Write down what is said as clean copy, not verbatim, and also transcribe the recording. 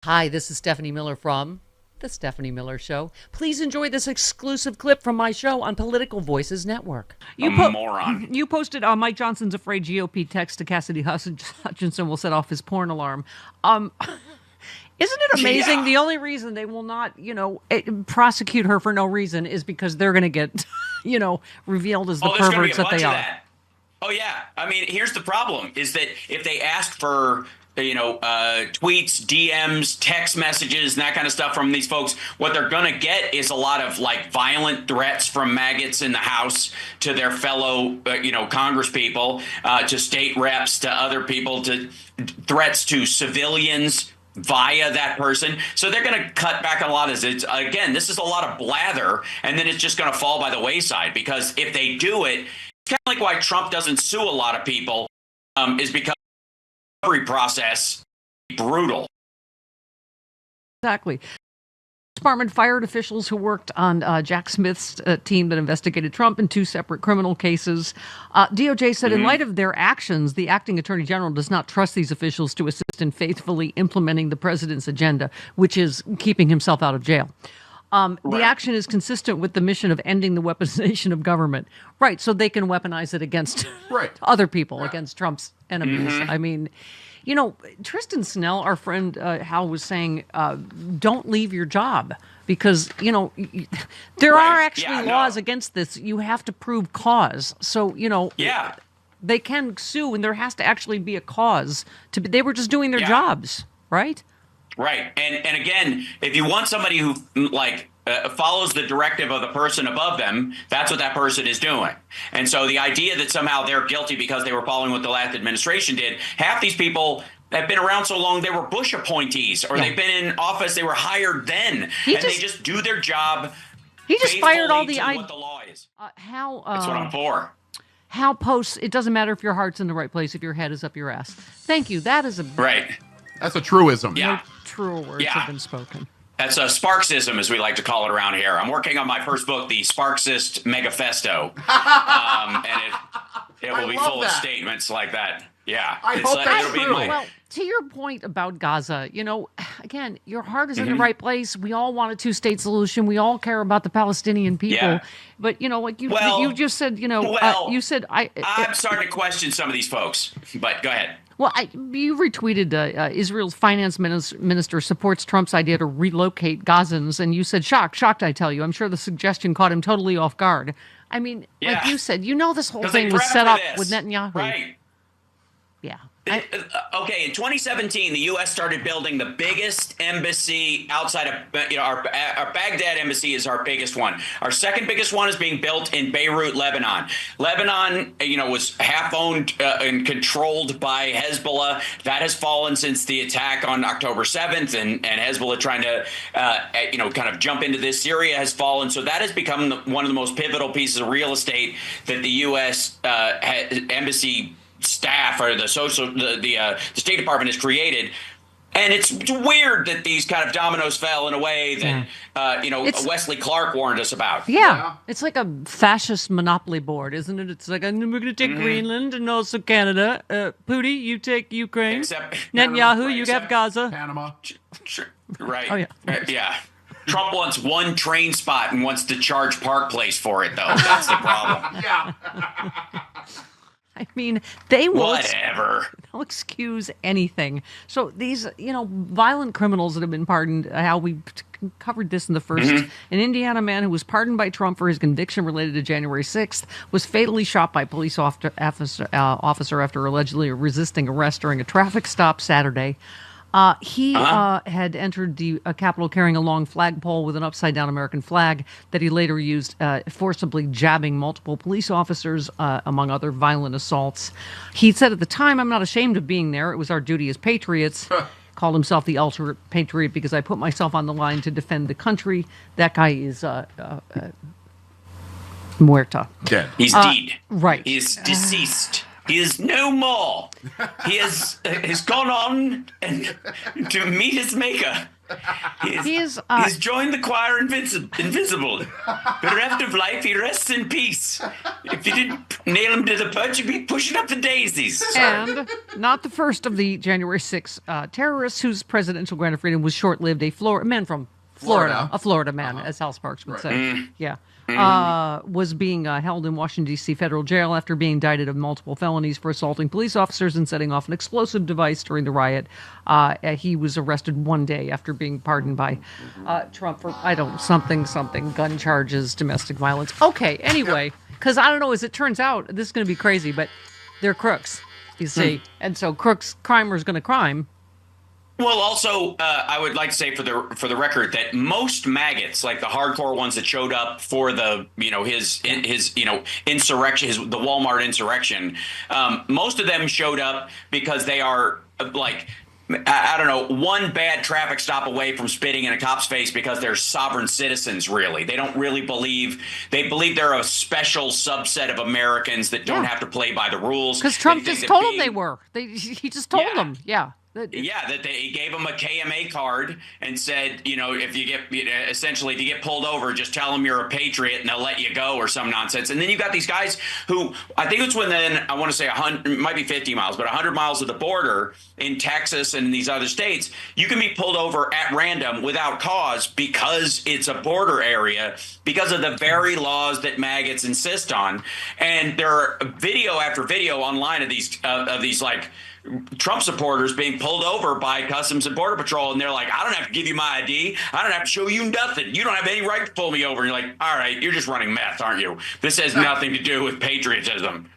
Hi, this is Stephanie Miller from The Stephanie Miller Show. Please enjoy this exclusive clip from my show on Political Voices Network. Moron. You posted Mike Johnson's afraid GOP text to Cassidy Hutchinson will set off his porn alarm. Isn't it amazing? Yeah. The only reason they will not, prosecute her for no reason is because they're going to get, revealed as the perverts that they are. Oh, yeah. I mean, here's the problem is that if they ask for tweets, DMs, text messages, and that kind of stuff from these folks, what they're going to get is a lot of violent threats from maggots in the House to their fellow, Congress people, to state reps, to other people, to threats to civilians via that person. So they're going to cut back on a lot of this. Again, this is a lot of blather, and then it's just going to fall by the wayside because if they do it, it's kind of like why Trump doesn't sue a lot of people is because recovery process brutal. Exactly. Department fired officials who worked on Jack Smith's team that investigated Trump in two separate criminal cases. DOJ said in light of their actions, the acting attorney general does not trust these officials to assist in faithfully implementing the president's agenda, which is keeping himself out of jail. The action is consistent with the mission of ending the weaponization of government. Right, so they can weaponize it against other people, against Trump's enemies. I mean, Tristan Snell, our friend Hal, was saying, don't leave your job because, there are actually laws against this. You have to prove cause. So, they can sue and there has to actually be a cause. They were just doing their jobs, right? Right. And again, if you want somebody who follows the directive of the person above them, that's what that person is doing. And so the idea that somehow they're guilty because they were following what the last administration did, half these people have been around so long, they were Bush appointees or they've been in office, they were hired then. They just do their job. He just fired all the what the law is. That's what I'm for. Hal posts, it doesn't matter if your heart's in the right place, if your head is up your ass. Thank you. That is a... Right. That's a truism. Yeah. No truer words have been spoken. That's a Sparksism, as we like to call it around here. I'm working on my first book, the Sparksist Megafesto, and it will be full of statements like that. Yeah, I hope that's true. Well, to your point about Gaza, again, your heart is in the right place. We all want a two-state solution. We all care about the Palestinian people. Yeah. But you just said, you said I'm starting to question some of these folks. But go ahead. Well, you retweeted Israel's finance minister supports Trump's idea to relocate Gazans, and you said, shocked, I tell you. I'm sure the suggestion caught him totally off guard. I mean, like you said, this whole thing was set up with Netanyahu. Right. Yeah. Okay, in 2017, the U.S. started building the biggest embassy outside of, our Baghdad embassy is our biggest one. Our second biggest one is being built in Beirut, Lebanon. Lebanon, was half owned and controlled by Hezbollah. That has fallen since the attack on October 7th, and Hezbollah trying to, kind of jump into this. Syria has fallen. So that has become one of the most pivotal pieces of real estate that the U.S. Embassy staff or the State Department has created. And it's weird that these kind of dominoes fell in a way that, Wesley Clark warned us about. Yeah. It's like a fascist monopoly board, isn't it? It's like, we're going to take Greenland and also Canada. Pooty, you take Ukraine. Netanyahu, you have Gaza. Panama. Sure. Right. Oh, yeah. Yeah. Trump wants one train spot and wants to charge Park Place for it, though. That's the problem. Yeah. I mean, they will whatever. They'll excuse anything. So these, violent criminals that have been pardoned, how we covered this in the first, an Indiana man who was pardoned by Trump for his conviction related to January 6th was fatally shot by a police officer after allegedly resisting arrest during a traffic stop Saturday. He had entered the Capitol carrying a long flagpole with an upside-down American flag that he later used, forcibly jabbing multiple police officers, among other violent assaults. He said at the time, "I'm not ashamed of being there. It was our duty as patriots." Called himself the ultimate patriot because I put myself on the line to defend the country. That guy is muerta. Dead. He's dead. Right. He's deceased. He is no more. He has gone on and to meet his maker. He's joined the choir invisible. Bereft of life, he rests in peace. If you didn't nail him to the punch, you'd be pushing up the daisies. And not the first of the January 6 terrorists whose presidential grant of freedom was short-lived. A man from Florida, a Florida man, as Hal Sparks would say. Yeah. Was being held in Washington, D.C. federal jail after being indicted of multiple felonies for assaulting police officers and setting off an explosive device during the riot. He was arrested one day after being pardoned by Trump for, something, gun charges, domestic violence. Okay, anyway, because I don't know, as it turns out, this is going to be crazy, but they're crooks, you see. And so crooks, crimers going to crime. Well, also, I would like to say for the record that most maggots, like the hardcore ones that showed up for the his insurrection, the Walmart insurrection, most of them showed up because they are like, I don't know, one bad traffic stop away from spitting in a cop's face because they're sovereign citizens. Really, they don't really believe they're a special subset of Americans that don't have to play by the rules. Because Trump just told them they were. He just told them, that he gave them a KMA card and said, if you get pulled over, just tell them you're a patriot and they'll let you go or some nonsense. And then you got these guys who I think it's within, I want to say 100, it might be 50 miles, but 100 miles of the border in Texas and these other states, you can be pulled over at random without cause because it's a border area because of the very laws that maggots insist on. And there are video after video online of these like Trump supporters being pulled over by Customs and Border Patrol, and they're like, I don't have to give you my ID. I don't have to show you nothing. You don't have any right to pull me over. And you're like, all right, you're just running meth, aren't you? This has nothing to do with patriotism.